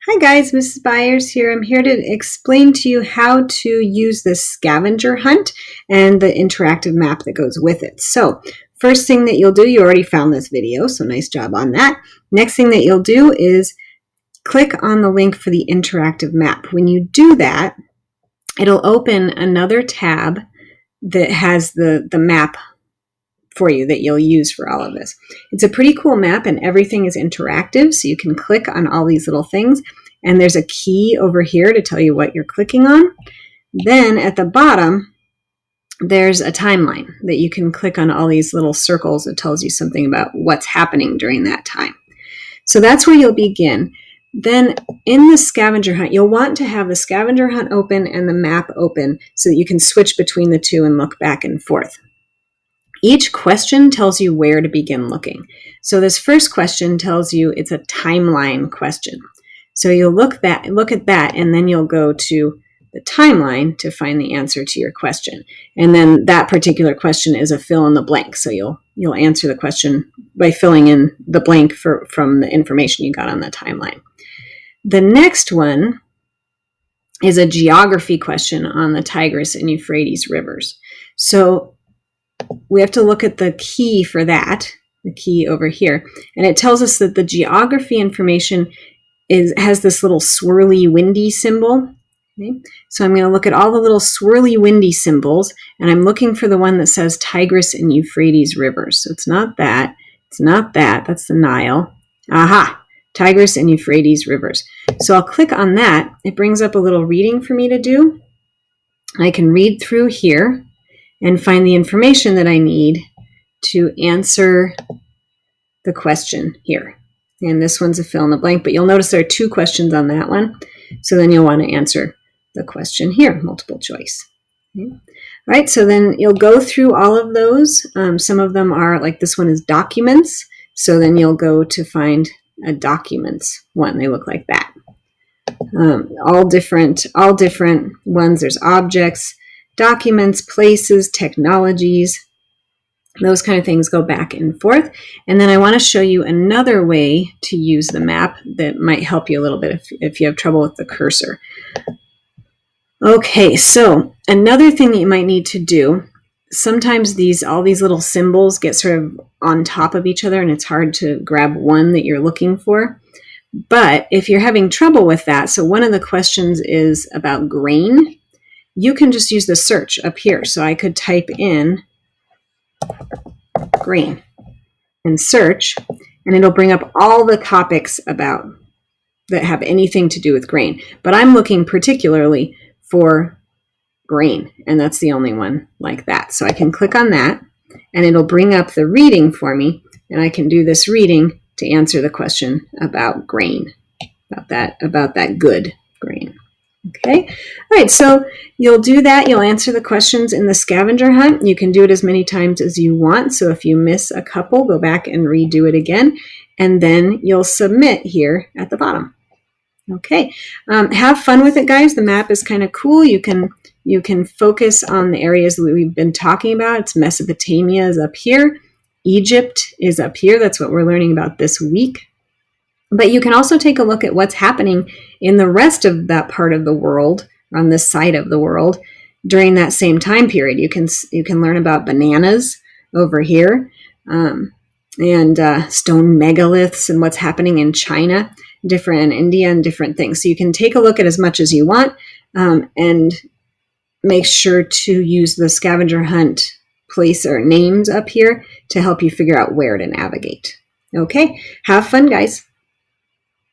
Hi guys, Mrs. Byers here. I'm here to explain to you how to use the scavenger hunt and the interactive map that goes with it. So first thing that you'll do, you already found this video, so nice job on that. Next thing that you'll do is click on the link for the interactive map. When you do that, it'll open another tab that has the map for you that you'll use for all of this. It's a pretty cool map and everything is interactive, so you can click on all these little things, and there's a key over here to tell you what you're clicking on. Then at the bottom, there's a timeline that you can click on all these little circles that tells you something about what's happening during that time. So that's where you'll begin. Then in the scavenger hunt, you'll want to have the scavenger hunt open and the map open so that you can switch between the two and look back and forth. Each question tells you where to begin looking. So this first question tells you it's a timeline question. So you'll look at that, and then you'll go to the timeline to find the answer to your question. And then that particular question is a fill in the blank. So you'll answer the question by filling in the blank from the information you got on the timeline. The next one is a geography question on the Tigris and Euphrates rivers. So we have to look at the key for that, the key over here. And it tells us that the geography information has this little swirly windy symbol. Okay? So I'm going to look at all the little swirly windy symbols, and I'm looking for the one that says Tigris and Euphrates rivers. So it's not that. It's not that. That's the Nile. Aha! Tigris and Euphrates rivers. So I'll click on that. It brings up a little reading for me to do. I can read through here and find the information that I need to answer the question here. And this one's a fill in the blank, but you'll notice there are two questions on that one. So then you'll want to answer the question here, multiple choice. Okay. All right, so then you'll go through all of those. Some of them are, like this one is documents. So then you'll go to find a documents one. They look like that. All different ones. There's objects, documents, places, technologies, those kind of things go back and forth. And then I want to show you another way to use the map that might help you a little bit if you have trouble with the cursor. Okay, so another thing that you might need to do, sometimes all these little symbols get sort of on top of each other and it's hard to grab one that you're looking for. But if you're having trouble with that, so one of the questions is about grain, you can just use the search up here. So I could type in grain and search, and it'll bring up all the topics that have anything to do with grain. But I'm looking particularly for grain, and that's the only one like that. So I can click on that, and it'll bring up the reading for me, and I can do this reading to answer the question about grain, about that good grain. Okay, all right, so you'll do that. You'll answer the questions in the scavenger hunt. You can do it as many times as you want. So if you miss a couple, go back and redo it again, and then you'll submit here at the bottom. Okay, have fun with it, guys. The map is kind of cool. You can focus on the areas that we've been talking about. It's Mesopotamia is up here. Egypt is up here. That's what we're learning about this week. But you can also take a look at what's happening in the rest of that part of the world, on this side of the world, during that same time period. You can learn about bananas over here, and stone megaliths and what's happening in China, in India, and different things. So you can take a look at as much as you want, and make sure to use the scavenger hunt place or names up here to help you figure out where to navigate. Okay, have fun, guys.